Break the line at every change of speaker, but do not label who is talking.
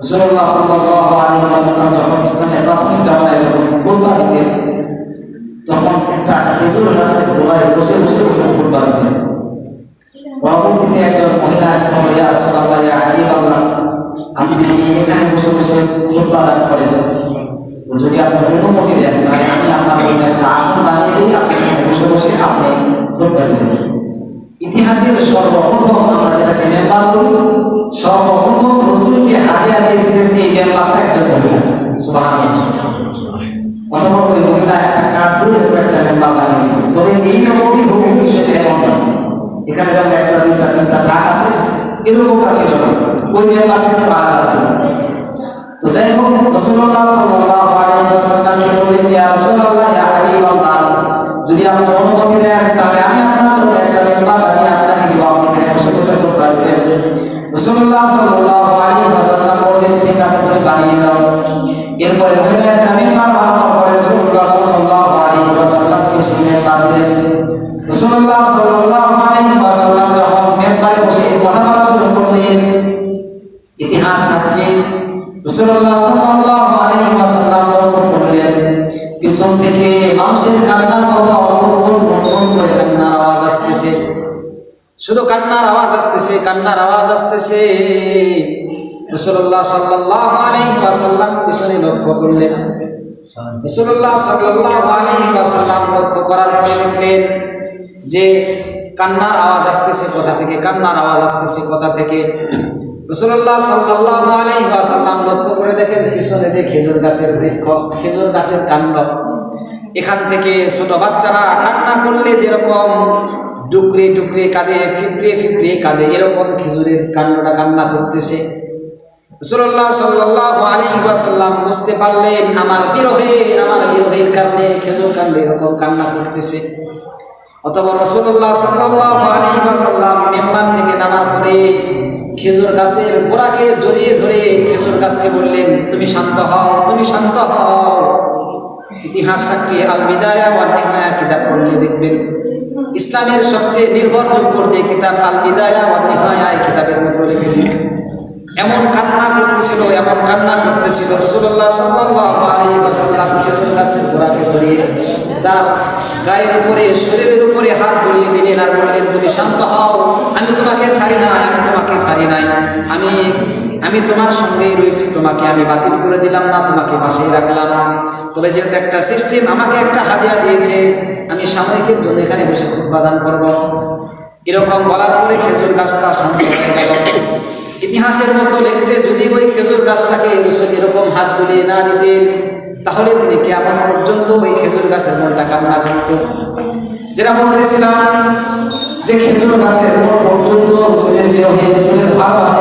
রাসূলুল্লাহ সাল্লাল্লাহু আলাইহি ওয়াসাল্লাম যখন ইসলামের প্রাথমিক জামানায় যখন খুতবা দিতেন, তখন একটা খেজুর গাছের গোড়ায় বসে বসে খুতবা দিতেন। পরবর্তীতে একজন মহিলা আসেন, ইয়া রাসূলুল্লাহ, ইয়া হাবিবাল্লাহ, আপনি এখানে বসে বসে খুতবা দান করেন, যদি আপনি অনুমতি দেন তাহলে আমি আপনার জন্য একটা আসন বানিয়ে দিই, আপনি বসে বসে আপনি খুতবা দিবেন। ইতিহাসের সর্বপ্রথম আমরা যেটাকে মেম্বার বলি, সর্বপ্রথম রাসূলকে হাদিয়া দিয়েছিলেন এই মেম্বারটা একজন মহিলা। সুবহানাল্লাহ। অথবা ওই মহিলা একটা কাঠ দিয়ে একটা মেম্বার বানিয়েছিল। তবে এই রকমই হুকুম বিষয়টা এমন না, এখানে যেমন একটা দুইটা তিনটা ভাগ আছে এরকম ছিল না, ওই মেম্বারটা একটু আলাদা ছিল। তো যাই হোক, রাসূলুল্লাহ সাল্লাল্লাহু আলাইহি ওয়াসাল্লামকে বললেন, ইয়া রাসূলুল্লাহ, ইয়া হাবিবাল্লাহ, যদি আপনি অনুমতি দেন তাহলে আমি আপনার জন্য একটা মেম্বার বানিয়ে আপনাকে দিব, আপনি এখানে বসে বসে খুতবা দিবেন। রাসূলুল্লাহ সাল্লাল্লাহু আলাইহি ওয়াসাল্লাম বললেন, ঠিক আছে, তুমি বানিয়ে দাও। এরপরে মহিলা একটা মেম্বার বানানোর পরে রাসূলুল্লাহ সাল্লাল্লাহু আলাইহি ওয়াসাল্লামকে সেই মেম্বার দিলেন। রাসূলুল্লাহ সাল্লাল্লাহু আলাইহি ওয়াসাল্লাম যখন মেম্বারে বসে কথা বলা শুরু করলেন, ইতিহাস সাক্ষী রাসূলুল্লাহ সাল্লাল্লাহু আলাইহি ওয়াসাল্লাম লক্ষ্য করলেন পিছন থেকে মানুষের কান্নার মতো করে কান্নার আওয়াজ আসতেছে, শুধু কান্নার আওয়াজ আসতেছে, কান্নার আওয়াজ আসতেছে। রাসূলুল্লাহ সাল্লাল্লাহু আলাইহি ওয়াসাল্লাম পিছনে লক্ষ্য করলেন। রাসূলুল্লাহ সাল্লাল্লাহু আলাইহি ওয়াসাল্লাম লক্ষ্য করার পরে দেখলেন যে কান্নার আওয়াজ আসতেছে কোথা থেকে, কান্নার আওয়াজ আসতেছে কোথা থেকে। রাসূলুল্লাহ সাল্লাল্লাহু আলাইহি ওয়াসাল্লাম লক্ষ্য করে দেখেন পিছনে যে খেজুর গাছের বৃক্ষ, খেজুর গাছের কাণ্ড, এখান থেকে ছোট বাচ্চারা কান্না করলে যেরকম ডুকরে ডুকরে কাঁদে, ফিপড়ে ফিপড়ে কাঁদে, এরকম খেজুরের কাণ্ডটা কান্না করতেছে। রাসূলুল্লাহ সাল্লাল্লাহু আলাইহি ওয়াসাল্লাম বুঝতে পারলেন আমার বিরহের কারণে খেজুর কাণ্ডে এরকম কান্না করতেছে। অথবা রাসূলুল্লাহ সাল্লাল্লাহু আলাইহি ওয়াসাল্লাম মিম্বার থেকে নামার পরে খেজুর গাছের গোড়াকে জড়িয়ে ধরে খেজুর গাছকে বললেন, তুমি শান্ত হও, তুমি শান্ত হও। ইতিহাস সাক্ষী আল বিদায়া ওয়ান নিহায়া কিতাব পড়লে দেখবেন ইসলামের সবচেয়ে নির্ভরযোগ্য যে কিতাব আল বিদায়া ওয়ান নিহায়া, এই কিতাবের মধ্যে লিখেছিল এমন কান্না করতেছিল, এমন কান্না করতেছিল। রাসূলুল্লাহ সাল্লাল্লাহু আলাইহি ওয়াসাল্লাম খেজুর গাছের গোড়াকে ধরিয়ে তার গায়ের উপরে, শরীরের উপরে হাত বুলিয়ে দিলেন আর বললেন, তুমি শান্ত হও, আমি তোমাকে ছাড়ি নাই, আমি তোমাকে ছাড়ি নাই, আমি তোমার সঙ্গেই রয়েছি, তোমাকে আমি বাতিল করে দিলাম না, তোমাকে পাশেই রাখলাম। তবে যেহেতু একটা সিস্টেম আমাকে একটা হাদিয়া দিয়েছে, আমি সাময়িকের জন্য এখানে বসে খুতবা দান করব। এরকম বলার পরে খেজুর গাছটা শান্ত হয়ে গেল। ইতিহাসের মধ্যে লেগেছে যদি ওই খেজুর গাছটাকে রাসূল এরকম হাত বুলিয়ে না দিতেন তাহলে তিনি কিয়ামত পর্যন্ত ওই খেজুর গাছের মনটা কান্না করত। যেটা বলতেছিলাম যে খেজুর গাছের মন পর্যন্ত রাসূলের বিরহে, রাসূলের ভালোবাসা